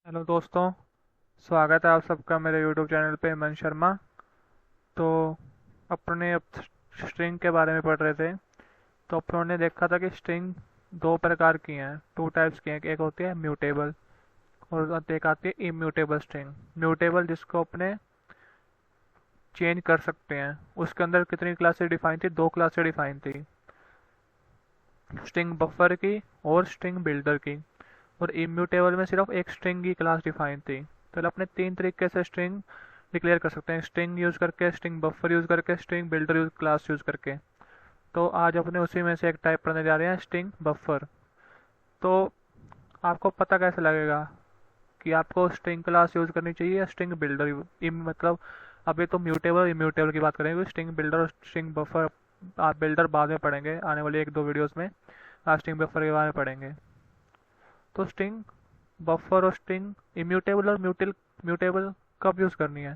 Hello दोस्तों। स्वागत है आप सबका मेरे यूट्यूब चैनल पे मन शर्मा। तो अपने अब स्ट्रिंग के बारे में पढ़ रहे थे। तो अपनों ने देखा था कि स्ट्रिंग दो प्रकार की हैं, टू टाइप्स की हैं। एक होती है म्यूटेबल और एक आती है इम्यूटेबल स्ट्रिंग। म्यूटेबल जिसको अपने चेंज कर सकते हैं। उसके अंदर कितनी क्लासेस डिफाइन थी? दो क्लासेस डिफाइन थी, स्ट्रिंग बफर की और स्ट्रिंग बिल्डर की। और इम्यूटेबल में सिर्फ एक स्ट्रिंग की क्लास डिफाइन थी। तो अपने तीन तरीके से स्ट्रिंग डिक्लेयर कर सकते हैं, स्ट्रिंग यूज करके, स्ट्रिंग बफर यूज करके, string builder use class use करके। तो आज अपने उसी में से एक टाइप पढ़ने जा रहे हैं, स्ट्रिंग बफर। तो आपको पता कैसे लगेगा कि आपको स्ट्रिंग क्लास यूज करनी चाहिए या स्ट्रिंग बिल्डर? मतलब अभी तो म्यूटेबल इम्यूटेबल की बात करेंगे, स्ट्रिंग बिल्डर और स्ट्रिंग बफर आप बिल्डर बाद में पढ़ेंगे, आने वाले एक दो वीडियोस में आज स्ट्रिंग बफर के बारे में पढ़ेंगे। तो स्ट्रिंग बफर और स्ट्रिंग इम्यूटेबल और म्यूटेबल कब यूज़ करनी है?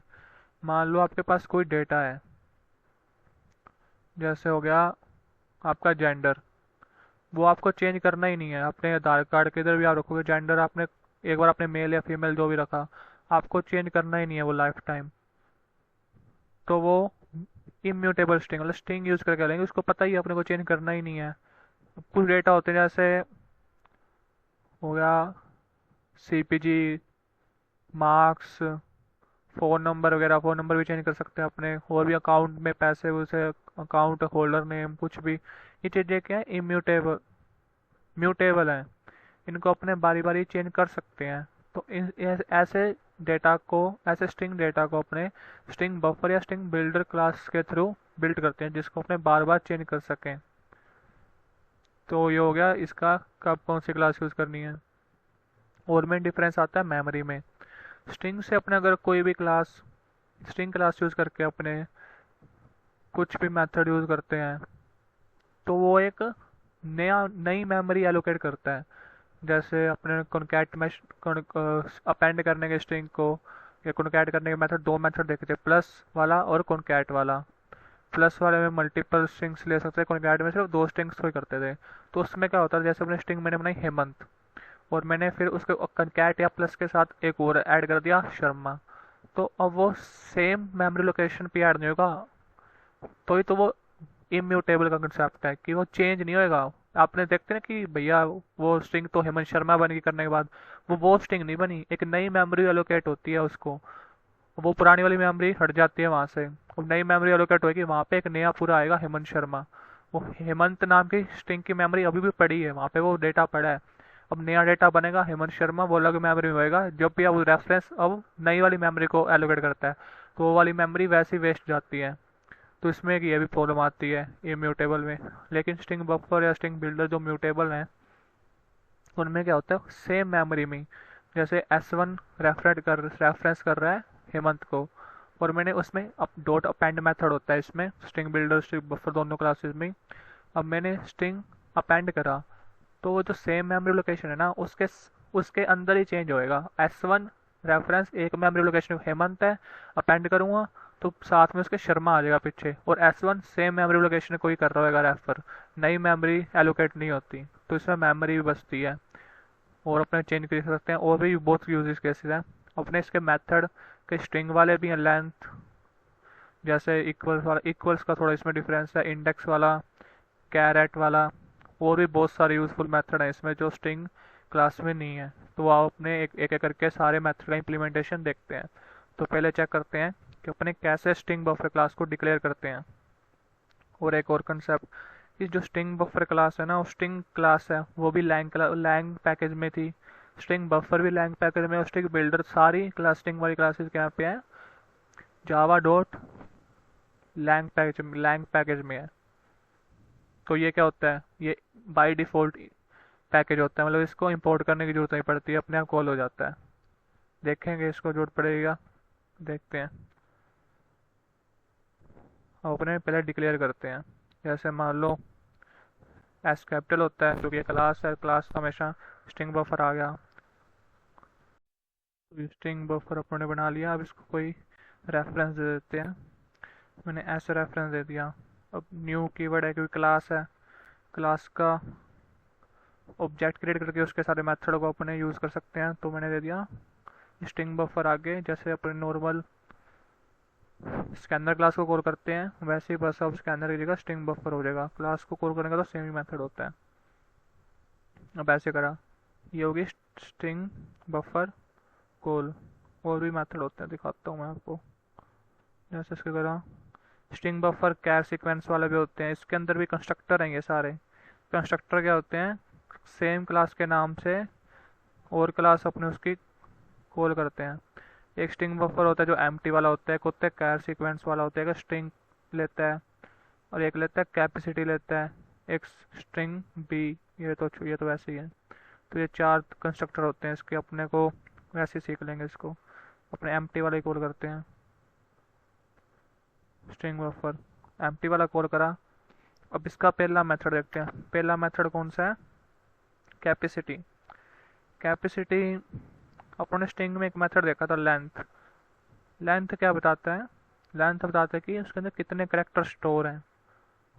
मान लो आपके पास कोई डेटा है, जैसे हो गया आपका जेंडर। वो आपको चेंज करना ही नहीं है। अपने आधार कार्ड के इधर भी आप रखोगे जेंडर, आपने एक बार आपने मेल या फीमेल जो भी रखा, आपको चेंज करना ही नहीं है वो लाइफ टाइम। तो वो इम्यूटेबल स्ट्रिंग मतलब स्ट्रिंग यूज़ करके लेंगे, उसको पता ही है अपने को चेंज करना ही नहीं है। कुछ डेटा होते हैं, जैसे हो गया सीपीजी, मार्क्स, फ़ोन नंबर वगैरह। फ़ोन नंबर भी चेंज कर सकते हैं अपने, और भी अकाउंट में पैसे उसे, अकाउंट होल्डर नेम कुछ भी। ये चीज़ें क्या है? इम्यूटेबल म्यूटेबल हैं। इनको अपने बारी बारी चेंज कर सकते हैं। तो ऐसे डेटा को, ऐसे स्ट्रिंग डेटा को अपने स्ट्रिंग बफर या स्ट्रिंग बिल्डर क्लास के थ्रू बिल्ड करते हैं, जिसको अपने बार बार चेंज कर सकें। तो ये हो गया इसका कब कौन सी क्लास यूज़ करनी है। और मेन डिफरेंस आता है मेमोरी में। स्ट्रिंग से अपने अगर कोई भी क्लास, स्ट्रिंग क्लास यूज़ करके अपने कुछ भी मेथड यूज़ करते हैं, तो वो एक नया नई मेमोरी एलोकेट करता है। जैसे अपने कॉन्कैट में अपेंड करने के स्ट्रिंग को या कॉन्कैट करने के मेथड, दो मेथड देखे थे, प्लस वाला और कॉन्कैट वाला। प्लस वाले में मल्टीपल स्ट्रिंग्स ले सकते थे, कॉन्कैट में सिर्फ दो स्ट्रिंग्स को ही करते थे। तो उसमें क्या होता है, जैसे अपने स्ट्रिंग मैंने बनाई हेमंत, और मैंने फिर उसके कॉन्कैट या प्लस के साथ एक और ऐड कर दिया शर्मा। तो अब वो सेम मेमोरी लोकेशन पे ऐड नहीं होगा। तो ही तो वो इम्यूटेबल का कंसेप्ट है कि वो चेंज नहीं होएगा। आपने देखते ना कि भैया वो स्ट्रिंग तो हेमंत शर्मा बन के करने के बाद वो स्ट्रिंग नहीं बनी, एक नई मेमोरी एलोकेट होती है उसको। वो पुरानी वाली मेमोरी हट जाती है वहां से, अब नई मेमोरी एलोकेट होगी, वहां पे एक नया पूरा आएगा हेमंत शर्मा। वो हेमंत नाम की स्ट्रिंग की मेमोरी अभी भी पड़ी है वहां पे, वो डेटा पड़ा है। अब नया डेटा बनेगा हेमंत शर्मा, वो अलग मेमोरी में होएगा। जब भी अब रेफरेंस अब नई वाली मेमोरी को एलोकेट करता है, तो वो वाली मेमोरी वैसे ही वेस्ट जाती है। तो इसमें एक ये भी प्रॉब्लम आती है इम्यूटेबल में। लेकिन स्ट्रिंग बफर या स्ट्रिंग बिल्डर जो म्यूटेबल हैं, उनमें क्या होता है, सेम मेमोरी में जैसे S1 रेफरेंस कर रहा है हेमंत को, और मैंने उसमें अप डॉट अपेंड मेथड होता है इसमें, स्ट्रिंग बिल्डर स्ट्रिंग बफर दोनों क्लासेस में। अब मैंने स्ट्रिंग अपेंड करा, तो वो जो सेम मेमोरी लोकेशन है ना, उसके उसके अंदर ही चेंज होएगा। S1 रेफरेंस एक मेमोरी लोकेशन हेमंत है, अपेंड करूंगा तो साथ में उसके शर्मा आ जाएगा पीछे, और S1 सेम मेमोरी लोकेशन को ही कर रहा होगा रेफर, नई मेमोरी एलोकेट नहीं होती। तो इसमें मेमोरी भी बचती है और अपने चेंज कर सकते हैं। और भी बहुत यूजेस केसेस हैं अपने इसके मेथड के। स्ट्रिंग वाले भी हैं लेंथ, जैसे इक्वल्स वाला, इक्वल्स का थोड़ा इसमें डिफरेंस है, इंडेक्स वाला, कैरेट वाला। और भी बहुत सारे यूजफुल मेथड हैं इसमें जो स्ट्रिंग क्लास में नहीं है। तो आप अपने एक एक करके सारे मेथड का इम्प्लीमेंटेशन देखते हैं। तो पहले चेक करते हैं कि अपने कैसे स्ट्रिंग बफर क्लास को डिक्लेयर करते हैं। और एक और कंसेप्ट, कि जो स्ट्रिंग बफर क्लास है ना, वो स्ट्रिंग क्लास है, वो भी लैंग पैकेज में थी। स्ट्रिंग बफर भी लैंग पैकेज में, और स्ट्रिंग बिल्डर सारी क्लास स्ट्रिंग वाली क्लासेस के यहाँ पे है जावा डॉट लैंग पैकेज में है। तो ये क्या होता है, ये बाय डिफ़ॉल्ट पैकेज होता है, मतलब इसको इंपोर्ट करने की जरूरत नहीं पड़ती है, अपने आप कॉल हो जाता है। देखेंगे इसको जरूरत पड़ेगा, देखते हैं। अब अपने पहले डिक्लेयर करते हैं। जैसे मान लो एस कैपिटल होता है, क्योंकि क्लास है, क्लास हमेशा स्ट्रिंग बफर आ गया। तो स्ट्रिंग बफर अपने बना लिया। अब इसको कोई रेफरेंस दे देते हैं। मैंने ऐसे रेफरेंस दे दिया। अब न्यू कीवर्ड है क्योंकि क्लास है, क्लास का ऑब्जेक्ट क्रिएट करके उसके सारे मेथड को अपने यूज़ कर सकते हैं। तो मैंने दे दिया स्ट्रिंग बफर आगे जैसे अपने नॉर्मल स्कैनर क्लास को कॉल करते हैं वैसे ही बस अब स्कैनर की जगह स्ट्रिंग बफर हो जाएगा। क्लास को कॉल करने का तो सेम ही मेथड होता है। अब ऐसे करा, ये होगी स्ट्रिंग बफर कॉल। और भी मेथड होते हैं, दिखाता हूँ मैं आपको। जैसे इसके करा स्ट्रिंग बफर कैर सीक्वेंस वाले भी होते हैं, इसके अंदर भी कंस्ट्रक्टर हैं ये सारे। कंस्ट्रक्टर क्या होते हैं, सेम क्लास के नाम से और क्लास अपने उसकी कॉल करते हैं। एक स्ट्रिंग बफर होता है जो एम्प्टी वाला होता है, एक होता है कैर सीक्वेंस वाला होता है, एक स्ट्रिंग लेता है और एक लेता है कैपेसिटी लेता है, एक स्ट्रिंग बी। ये तो वैसे ही है। तो ये चार कंस्ट्रक्टर होते हैं इसके, अपने को वैसे ही सीख लेंगे इसको। अपने एम्प्टी वाला ही कॉल करते हैं, स्ट्रिंग बफर एम्प्टी वाला कॉल करा। अब इसका पहला मेथड देखते हैं। पहला मेथड कौन सा है, कैपेसिटी। कैपेसिटी अपने स्ट्रिंग में एक मेथड देखा था लेंथ। लेंथ क्या बताता है, लेंथ बताता है कि उसके अंदर कितने करेक्टर स्टोर हैं।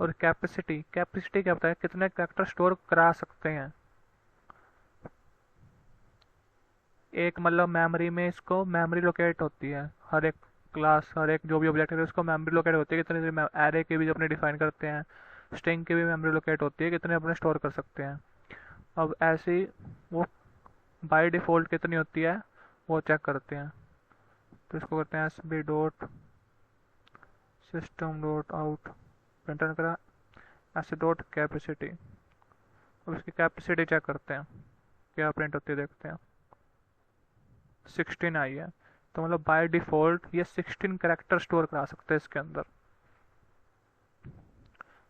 और कैपेसिटी, कैपेसिटी क्या बताता है, कितने करेक्टर स्टोर करा सकते हैं। एक मतलब मेमोरी में इसको मेमोरी लोकेट होती है, हर एक क्लास हर एक जो भी ऑब्जेक्ट है उसको मेमोरी लोकेट होती है कितने। एरे के भी जो अपने डिफाइन करते हैं, स्ट्रिंग की भी मेमोरी लोकेट होती है कितने अपने स्टोर कर सकते हैं। अब ऐसे ही वो बाय डिफ़ॉल्ट कितनी होती है वो चेक करते हैं। तो इसको करते हैं S B dot system dot out, return करा एस डॉट कैपेसिटी। अब इसकी कैपेसिटी चेक करते हैं क्या प्रिंट होती है, देखते हैं 16 आई है। तो मतलब बाय डिफ़ॉल्ट ये 16 करेक्टर स्टोर करा सकते हैं इसके अंदर।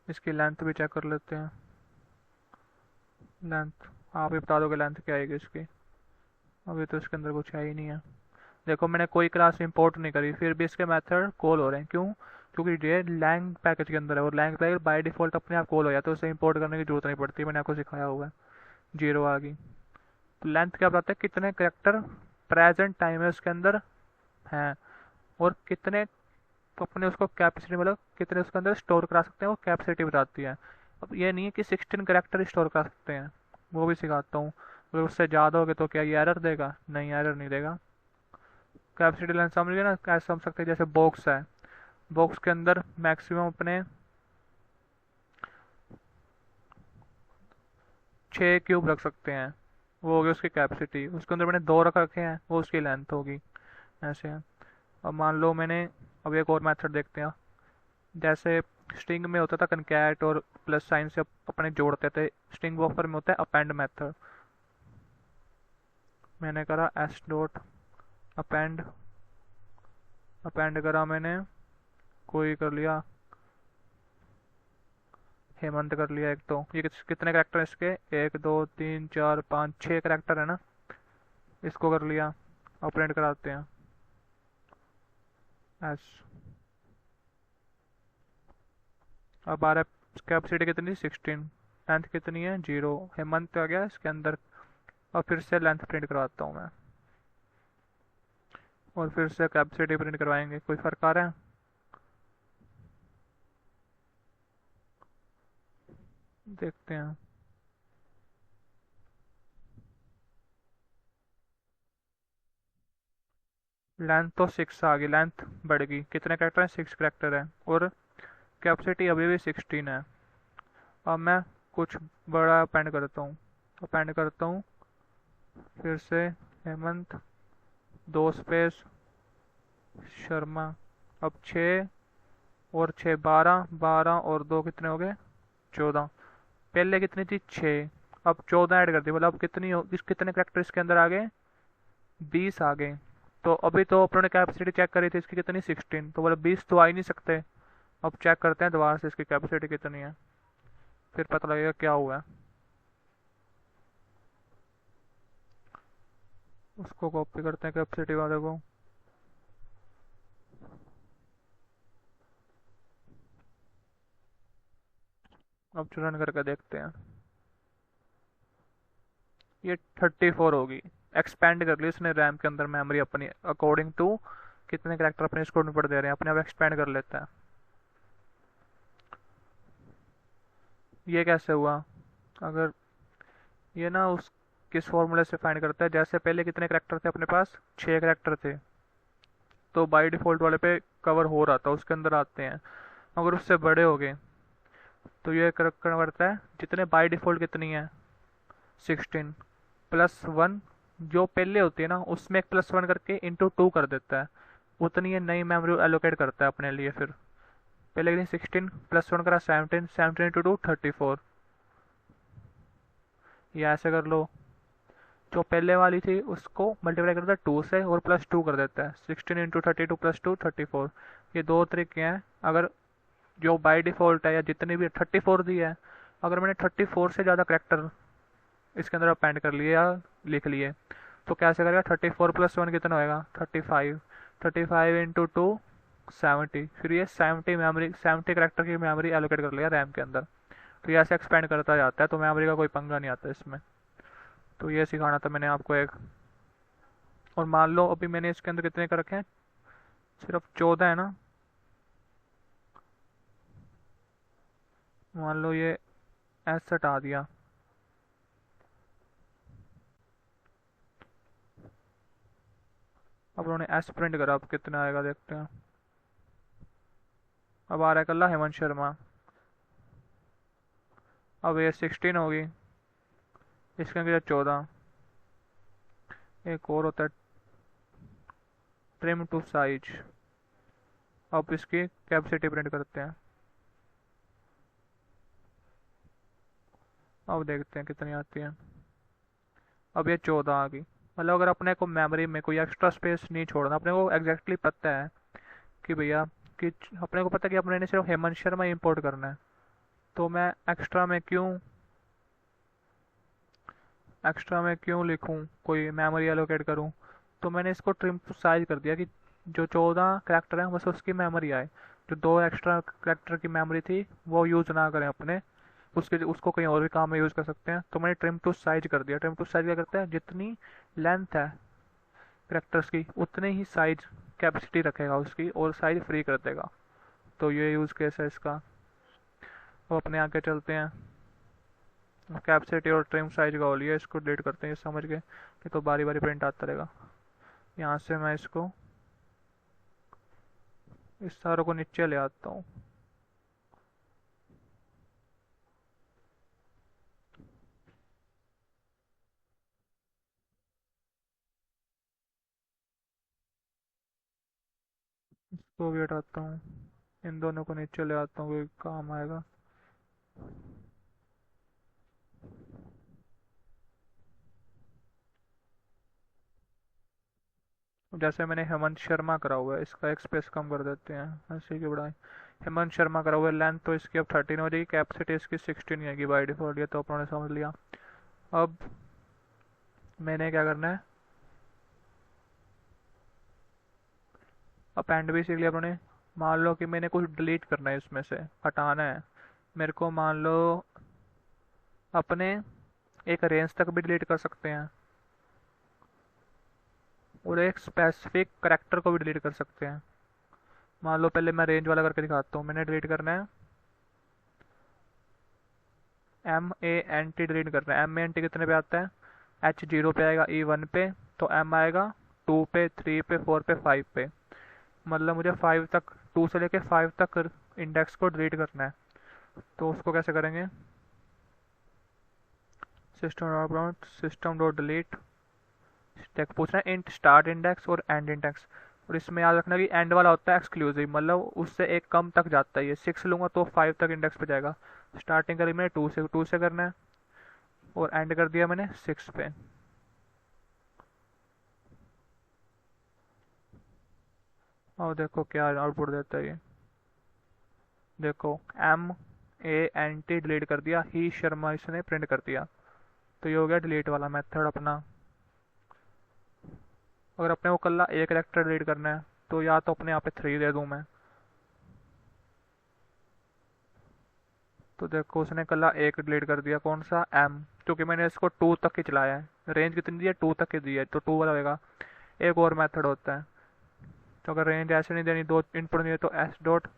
इसकी लेंथ भी चेक कर लेते हैं। लेंथ आप ही बता दोगे लेंथ क्या आएगी इसकी। अभी तो इसके अंदर कुछ है ही नहीं है। देखो मैंने कोई क्लास इंपोर्ट नहीं करी फिर भी इसके मेथड कॉल हो रहे हैं, क्यों, क्योंकि ये लैंग पैकेज के अंदर है और लैंग पैकेज बाय डिफ़ॉल्ट अपने आप कॉल हो जाता है, उसे इंपोर्ट करने की जरूरत नहीं पड़ती। मैंने आपको सिखाया हुआ है। जीरो आ गई। तो लेंथ क्या बताता है, कितने करेक्टर प्रेजेंट टाइम है उसके अंदर हैं और कितने अपने उसको कैपेसिटी मतलब कितने उसके अंदर स्टोर करा सकते हैं, वो कैपेसिटी बताती है। अब ये नहीं है कि 16 करेक्टर स्टोर करा सकते हैं, वो भी सिखाता हूँ। अगर उससे ज़्यादा हो गए तो क्या ये एरर देगा, नहीं एरर नहीं देगा। कैपेसिटी लेंथ समझ गए ना, कैसे समझ सकते हैं, जैसे बॉक्स है, बॉक्स के अंदर मैक्सिमम अपने 6 क्यूब रख सकते हैं, वो होगी उसकी कैपेसिटी। उसके अंदर मैंने 2 रख रखे हैं, वो उसकी लेंथ होगी। ऐसे है। अब मान लो मैंने, अब एक और मेथड देखते हैं। जैसे स्ट्रिंग में होता था कनकैट और प्लस साइन से अपने जोड़ते थे, स्ट्रिंग बफर में होता है अपेंड मेथड। मैंने करा एस डॉट अपेंड, अपेंड करा मैंने, कोई कर लिया हेमंत कर लिया एक। तो ये कितने करेक्टर इसके, 1 2 3 4 5 6 करेक्टर है ना। इसको कर लिया, अपडेट कराते हैं एस। अब आ रहा है कैपेसिटी कितनी 16, लेंथ कितनी है 0, हेमंत आ गया इसके अंदर। और फिर से लेंथ प्रिंट करवाता हूँ मैं और फिर से कैपेसिटी प्रिंट करवाएंगे, कोई फ़र्क आ रहा है। देखते हैं। लेंथ तो 6 आ गई, लेंथ बढ़ गई, कितने करेक्टर हैं 6 करेक्टर है और कैपेसिटी अभी भी 16 है। अब मैं कुछ बड़ा अपेंड करता हूँ, अपेंड करता हूँ फिर से हेमंत 2 स्पेस शर्मा। अब 6 और 6 12, 12 और 2 कितने हो गए 14। पहले कितनी थी 6, अब 14 ऐड कर दी, मतलब कितनी हो कितने करेक्टर इसके अंदर आ गए 20 आ गए। तो अभी तो अपने कैपेसिटी चेक करी थी इसकी कितनी 16, तो बोले 20 तो आ ही नहीं सकते। अब चेक करते हैं दोबारा से इसकी कैपेसिटी कितनी है, फिर पता लगेगा क्या हुआ है। उसको कॉपी करते हैं कैपेसिटी वाले को। अब रन करके देखते हैं। ये 34 होगी। एक्सपेंड कर ली इसने रैम के अंदर मेमोरी अपनी अकॉर्डिंग टू कितने करेक्टर अपने इसको इनपुट दे रहे हैं, अपने आप एक्सपेंड कर लेता है। ये कैसे हुआ, अगर ये ना उस किस फॉर्मूले से फाइंड करता है, जैसे पहले कितने करेक्टर थे अपने पास, 6 करेक्टर थे, तो बाय डिफ़ॉल्ट वाले पे कवर हो रहा था, उसके अंदर आते हैं। अगर उससे बड़े हो गए तो ये करता है जितने बाय डिफ़ॉल्ट कितनी है 16 +1, जो पहले होती है ना उसमें एक +1 करके ×2 कर देता है, उतनी ये नई मेमोरी एलोकेट करता है अपने लिए। फिर पहले कितनी 16 +1 करा 17, 17 × 2 34, या ऐसे कर लो। जो पहले वाली थी उसको मल्टीप्लाई करता है 2 से और +2 कर देता है, 16 × 32 +2 34। ये दो तरीके हैं। अगर जो बाय डिफ़ॉल्ट है या जितनी भी 34 दी है, अगर मैंने 34 से ज़्यादा करेक्टर इसके अंदर अपेंड कर लिए या लिख लिए तो कैसे करेगा, 34 +1 कितना होएगा 35, 35 × 2 70, फिर ये 70 मेमोरी 70 करेक्टर की मेमोरी एलोकेट कर लिया रैम के अंदर। तो ये ऐसे एक्सपेंड करता जाता है, तो मेमोरी का कोई पंगा नहीं आता इसमें। तो ये सिखाना था मैंने आपको एक। और मान लो अभी मैंने इसके अंदर कितने कर रखे हैं, सिर्फ 14 है ना। मान लो ये एस हटा दिया, अब उन्होंने एस प्रिंट करा, अब कितना आएगा देखते हैं। अब आ रहा है कल्ला हेमंत शर्मा। अब ये 16 होगी, इसके अंदर 14। एक और होता है ट्रिम टू साइज। अब इसकी कैपेसिटी प्रिंट करते हैं, अब देखते हैं कितनी आती है। अब ये 14 आ गई। मतलब अगर अपने को मेमोरी में कोई एक्स्ट्रा स्पेस नहीं छोड़ना, अपने को एग्जैक्टली पता है कि भैया कि अपने को पता है कि अपने ने सिर्फ हेमंत शर्मा इंपोर्ट करना है, तो मैं एक्स्ट्रा में क्यों लिखूं, कोई मेमोरी एलोकेट करूं। तो मैंने इसको ट्रिम टू साइज कर दिया कि जो 14 करेक्टर हैं बस उसकी मेमोरी आए, जो दो एक्स्ट्रा करेक्टर की मेमोरी थी वो यूज़ ना करें अपने, उसको कहीं और भी काम में यूज़ कर सकते हैं। तो मैंने ट्रिम टू साइज कर दिया। ट्रिम टू साइज क्या करता है, जितनी लेंथ है करेक्टर्स की उतने ही साइज कैपेसिटी रखेगा उसकी और साइज फ्री कर देगा। तो ये यूज़ केस है इसका। अब अपने आगे चलते हैं। कैपेसिटी और ट्रिम साइज का हो लिया, इसको डिलीट करते हैं, ये समझ गए कि तो बारी बारी प्रिंट आता रहेगा। यहाँ से मैं इसको इस सारों को नीचे ले आता हूँ। इसको भी हटाता हूँ, इन दोनों को नीचे ले आता हूँ, कोई काम आएगा। जैसे मैंने हेमंत शर्मा करा हुआ है, इसका एक स्पेस कम कर देते हैं ऐसे की बढ़ाए। हेमंत शर्मा करा हुआ है, लेंथ तो इसकी अब 13 हो जाएगी, कैपेसिटी इसकी 16 आएगी बाई डिफॉल्ट, ये तो अपनों ने समझ लिया। अब मैंने क्या करना है, अपेंड भी सीख लिया अपने। मान लो कि मैंने कुछ डिलीट करना है, इसमें से हटाना है मेरे को, मान लो अपने एक रेंज तक भी डिलीट कर सकते हैं और एक स्पेसिफिक करेक्टर को भी डिलीट कर सकते हैं। मान लो पहले मैं रेंज वाला करके दिखाता हूँ। मैंने डिलीट करना है MANT, डिलीट करना है। MANT कितने पे आता है, H0 पे आएगा, E1 पे, तो M आएगा 2 पे, 3 पे, 4 पे, 5 पे। मतलब मुझे 5 तक, 2 से लेके 5 तक इंडेक्स को डिलीट करना है। तो उसको कैसे करेंगे, सिस्टम डॉट डिलीट, पूछना है इंट स्टार्ट इंडेक्स और एंड इंडेक्स। और इसमें याद रखना कि एंड वाला होता है एक्सक्लूसिव, मतलब उससे एक कम तक जाता है। ये 6 लूंगा तो 5 तक इंडेक्स पे जाएगा। स्टार्टिंग करी मैंने 2 से करना है और एंड कर दिया मैंने 6 पे। और देखो क्या आउटपुट देता है ये, देखो MANT डिलीट कर दिया, ही शर्मा इसने प्रिंट कर दिया। तो ये हो गया डिलीट वाला मेथड अपना। अगर अपने को कल एक कैरेक्टर डिलीट करना है तो या तो अपने यहाँ पे 3 दे दूँ मैं, तो देखो उसने कल एक डिलीट कर दिया, कौन सा M, क्योंकि मैंने इसको 2 तक ही चलाया है। रेंज कितनी दी है, 2 तक ही दी है, तो 2 वाला होगा। एक और मेथड होता है, तो अगर रेंज ऐसे नहीं देनी, 2 इनपुट नहीं है, तो S dot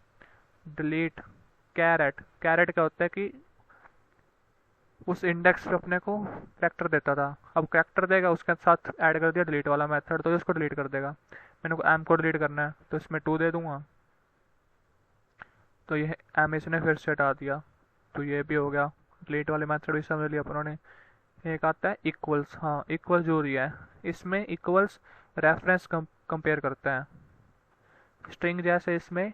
delete caret. Caret क्या होता है कि उस इंडेक्स पे अपने को कैरेक्टर देता था, अब कैरेक्टर देगा उसके साथ ऐड कर दिया डिलीट वाला मेथड, तो ये उसको डिलीट कर देगा। मैंने को एम को डिलीट करना है तो इसमें 2 दे दूंगा, तो ये एम इसने फिर से हटा दिया, तो ये भी हो गया। डिलीट वाले मेथड भी समझ लिया अपनों ने। एक आता है इक्वल्स, हाँ इक्वल्स जो दिया है इसमें इक्वल्स रेफरेंस कंपेयर करता है। स्ट्रिंग जैसे इसमें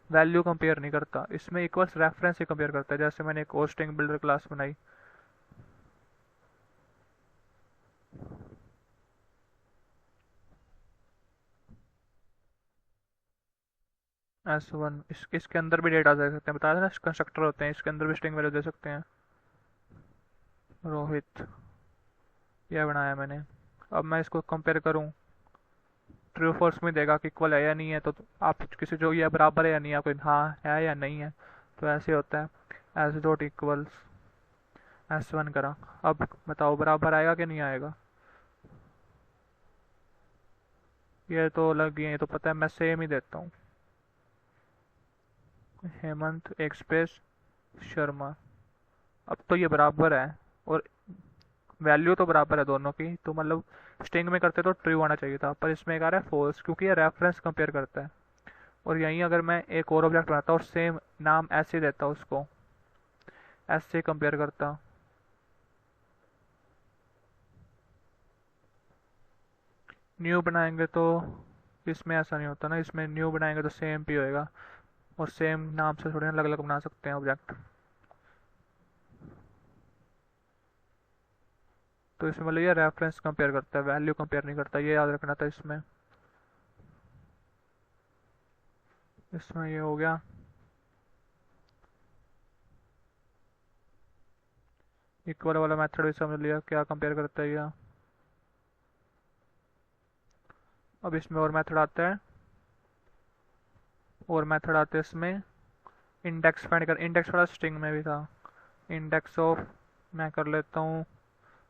वैल्यू कंपेयर नहीं करता, इसमें इक्वल्स रेफरेंस ही कंपेयर करता है। जैसे मैंने एक और स्ट्रिंग बिल्डर क्लास बनाई, S1, इसके अंदर भी डेटा दे सकते हैं, बताया था ना कंस्ट्रक्टर होते हैं, इसके अंदर भी स्ट्रिंग वैल्यू दे सकते हैं। रोहित, यह बनाया मैंने। अब मैं इसको कंपेयर करूं, ट्रू फॉल्स में देगा कि इक्वल है या नहीं है, तो आप किसी जो ये बराबर है या नहीं है, कोई हाँ है या नहीं है, तो ऐसे होता है। एस डॉट इक्वल्स S1 करा, अब बताओ बराबर आएगा कि नहीं आएगा। ये तो लग गई है, ये तो पता है, मैं सेम ही देता हूँ, हेमंत एक स्पेस शर्मा। अब तो ये बराबर है, और वैल्यू तो बराबर है दोनों की, तो मतलब स्ट्रिंग में करते तो ट्रू आना चाहिए था, पर इसमें एक आ रहा है फॉल्स, क्योंकि ये रेफरेंस कंपेयर करता है। और यहीं अगर मैं एक और ऑब्जेक्ट बनाता और सेम नाम ऐसे देता उसको, ऐसे कंपेयर करता, न्यू बनाएंगे तो इसमें ऐसा नहीं होता ना, इसमें न्यू बनाएंगे तो सेम भी होएगा, और सेम नाम से थोड़ी ना अलग अलग बना सकते हैं ऑब्जेक्ट। तो इसमें मतलब ये रेफरेंस कंपेयर करता है, वैल्यू कंपेयर नहीं करता, ये याद रखना था इसमें। इसमें ये हो गया। इक्वल वाला मेथड भी समझ लिया क्या कंपेयर करता है ये। अब इसमें और मेथड आता है, और मेथड आते हैं इसमें इंडेक्स फाइंड कर, इंडेक्स वाला स्ट्रिंग में भी था। इंडेक्स ऑफ, मैं कर लेता हूँ,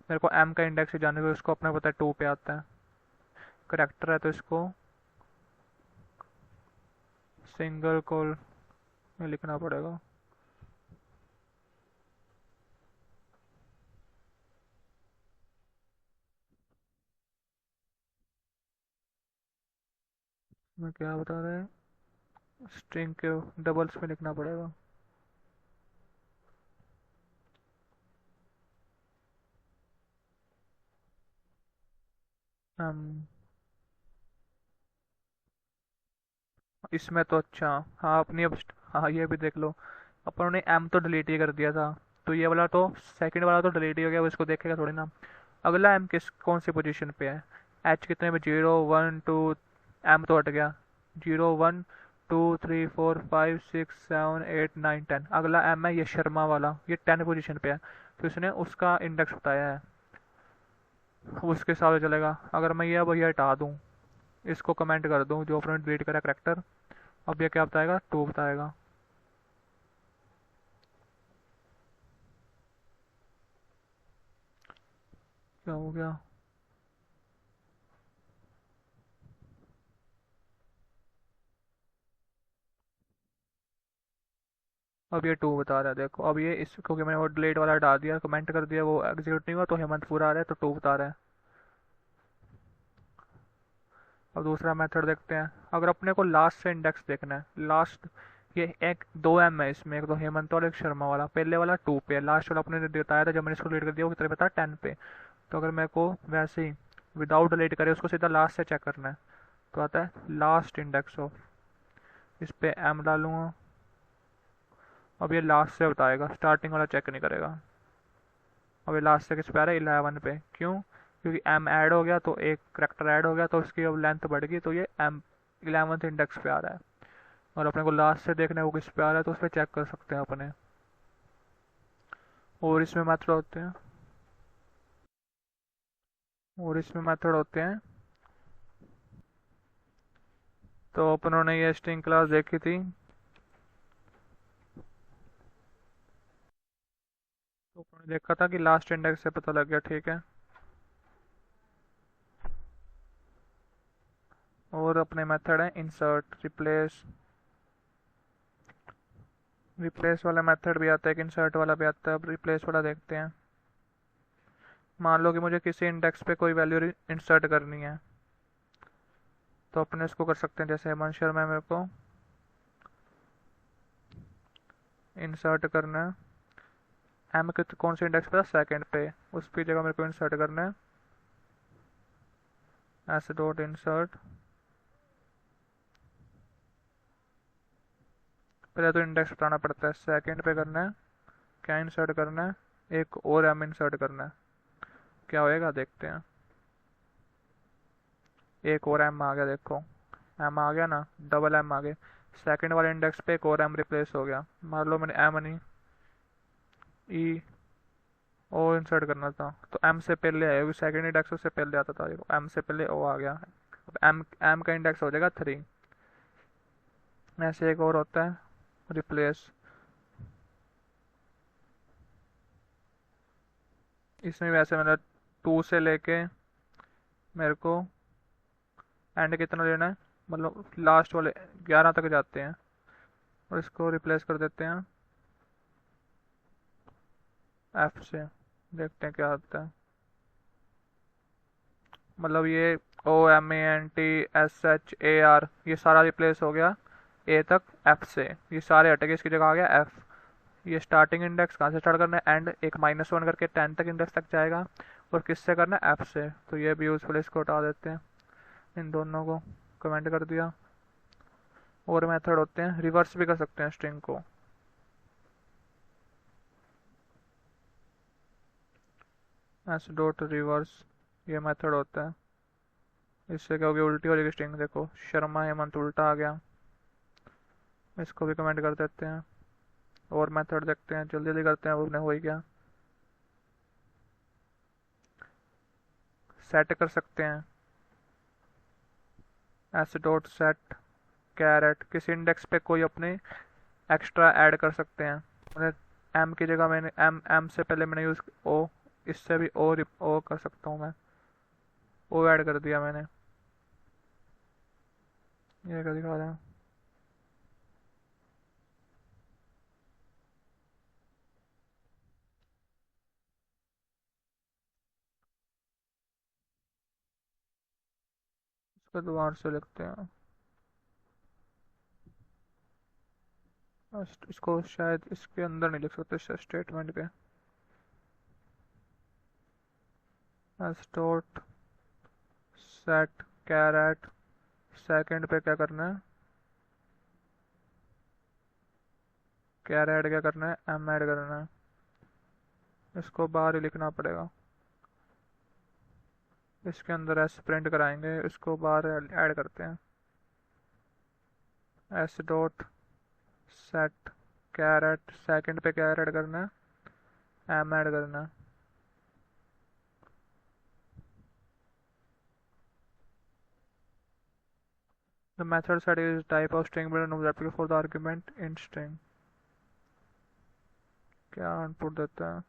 मेरे को एम का इंडेक्स ही जाने को, इसको अपना पता है 2 पे आता है। करेक्टर है तो इसको सिंगल कॉल में लिखना पड़ेगा। मैं क्या बता रहे हैं, स्ट्रिंग के डबल्स में लिखना पड़ेगा। um, इसमें तो अच्छा, हाँ अपनी अब, हाँ ये भी देख लो, अपन ने एम तो डिलीट ही कर दिया था, तो ये वाला तो सेकंड वाला तो डिलीट ही हो गया, वो इसको देखेगा थोड़ी ना। अगला एम किस कौन सी पोजीशन पे है, एच कितने में, 0 1 2, एम तो हट गया, 0 1 2 3 4 5 6 7 8 9 10, अगला एम है ये शर्मा वाला, ये 10 पोजीशन पे है, तो इसने उसका इंडेक्स बताया है, उसके हिसाब से चलेगा। अगर मैं ये अब ये हटा दूँ, इसको कमेंट कर दूँ जो अपने डिलीट करा करेक्टर, अब ये क्या बताएगा, 2 बताएगा। क्या हो गया, अब ये 2 बता रहा है, देखो अब ये इस, क्योंकि मैंने वो डिलीट वाला हटा दिया, कमेंट कर दिया, वो एग्जीक्यूट नहीं हुआ, तो हेमंत पूरा आ रहा है, तो 2 बता रहा है। अब दूसरा मेथड देखते हैं, अगर अपने को लास्ट से इंडेक्स देखना है, लास्ट, ये एक 2 एम है इसमें, एक तो हेमंत वाला एक शर्मा वाला, पहले वाला 2 पे है, लास्ट वाला अपने ने बताया था जब मैंने इसको डिलीट कर दिया वो कितने पे था, 10 पे। तो अगर मेरे को वैसे ही विदाउट डिलीट करे उसको सीधा लास्ट से चेक करना है, तो आता है लास्ट इंडेक्स ऑफ, इस पे एम डालूंगा, अब ये लास्ट से बताएगा, स्टार्टिंग वाला चेक नहीं करेगा। अब ये लास्ट से किस पे आ रहा है, 11 पे, क्यों, क्योंकि एम ऐड हो गया, तो एक करेक्टर ऐड हो गया, तो उसकी अब लेंथ बढ़ गई, तो ये एम 11th इंडेक्स पे आ रहा है। और अपने को लास्ट से देखना है वो किस पे आ रहा है, तो उस पर चेक कर सकते हैं अपने। और इसमें मेथड होते हैं, और इसमें मेथड होते हैं, तो अपनों ने ये स्ट्रिंग क्लास देखी थी, तो अपनों ने देखा था कि लास्ट इंडेक्स से पता लग गया, ठीक है। और अपने मेथड है इंसर्ट, रिप्लेस, रिप्लेस वाला मेथड भी आता है, एक इंसर्ट वाला भी आता है, अब रिप्लेस वाला देखते हैं। मान लो कि मुझे किसी इंडेक्स पे कोई वैल्यू इंसर्ट करनी है, तो अपने इसको कर सकते हैं। जैसे हेमंत शर्मा है, मेरे को इंसर्ट करना है एम के कौन से इंडेक्स पे था, सेकंड पे, उस की जगह मेरे को इंसर्ट करना है एस डॉट इंसर्ट। पहले तो इंडेक्स बताना पड़ता है, सेकंड पे करना है, क्या इंसर्ट करना है, एक और एम इंसर्ट करना है। क्या होएगा देखते हैं। एक और एम आ गया, देखो एम आ गया ना, डबल एम आ गया। सेकंड वाले इंडेक्स पे एक और एम रिप्लेस हो गया। मान लो मैंने एम नहीं ई ओ इंसर्ट करना था, तो एम से पहले आया, सेकंड इंडेक्स उससे पहले आता था, देखो एम से पहले ओ आ गया। एम एम का इंडेक्स हो जाएगा 3। ऐसे एक और होता है रिप्लेस, इसमें वैसे मतलब 2 से लेके मेरे को एंड कितना लेना है, मतलब लास्ट वाले 11 तक जाते हैं, और इसको रिप्लेस कर देते हैं एफ से। देखते हैं क्या आता है। मतलब ये OMANTSHAR ये सारा रिप्लेस हो गया ए तक एफ से, ये सारे हटेंगे, इसकी जगह आ गया एफ। ये स्टार्टिंग इंडेक्स कहाँ से स्टार्ट करना है, एंड एक -1 करके 10 तक इंडेक्स तक जाएगा, और किससे करना है, एफ से। तो ये भी यूजफुल, इसको हटा देते हैं, इन दोनों को कमेंट कर दिया। और मेथड होते हैं, रिवर्स भी कर सकते हैं स्ट्रिंग को। एस डॉट रिवर्स ये मेथड होता है। इससे क्या होगी, उल्टी हो जाएगी स्ट्रिंग। देखो शर्मा हेमंत उल्टा आ गया, इसको भी कमेंट कर देते हैं। और मेथड देखते हैं, जल्दी जल्दी करते हैं, उसने हो ही गया। सेट कर सकते हैं, एस डॉट सेट कैरेट, किसी इंडेक्स पे कोई अपने एक्स्ट्रा ऐड कर सकते हैं। उन्हें एम की जगह मैंने एम एम से पहले मैंने यूज़ ओ, इससे भी ओ कर सकता हूँ मैं, ओ ऐड कर दिया मैंने। ये क्या दिखा रहा है, इसको दोबारा से लिखते हैं। इसको शायद इसके अंदर नहीं लिख सकते स्टेटमेंट के। S dot set caret, second पे क्या करना है, कैर ऐड क्या करना है, एम ऐड करना है। इसको बाहर ही लिखना पड़ेगा, इसके अंदर एस प्रिंट कराएंगे, इसको बाहर ऐड करते हैं। S dot set caret, second पे क्या ऐड करना है, एम ऐड करना है। The method set is type of string but no replica for the argument in string। क्या इनपुट देता है,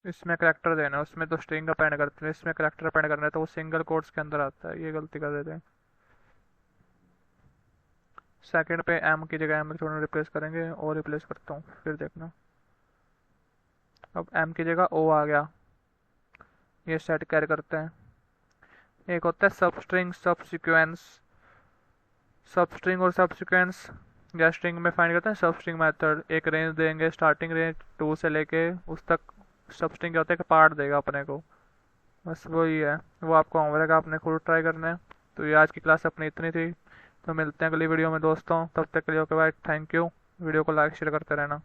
इसमें करेक्टर देना है, उसमें तो स्ट्रिंग अपेंड करते हैं, इसमें करेक्टर अपेंड करना है, तो वो सिंगल कोट्स के अंदर आता है, ये गलती कर देते हैं। सेकंड पे एम की जगह एम थोड़ा रिप्लेस करेंगे, और रिप्लेस करता हूँ फिर देखना। अब एम की जगह ओ आ गया, ये सेट कैर करते हैं। एक होता है सब स्ट्रिंग सब सिक्वेंस, सब स्ट्रिंग और सब सिक्वेंस या स्ट्रिंग में फाइंड करते हैं सब स्ट्रिंग मेथड। एक रेंज देंगे, स्टार्टिंग रेंज 2 से लेके उस तक, सब स्ट्रिंग क्या होता है कि पार्ट देगा अपने को, बस वही है। वो आपको होमवर्क आपने खुद ट्राई करना है। तो ये आज की क्लास अपनी इतनी थी, तो मिलते हैं अगली वीडियो में दोस्तों, तब तक के लिए okay bye, thank you. Video को लाइक शेयर करते रहना।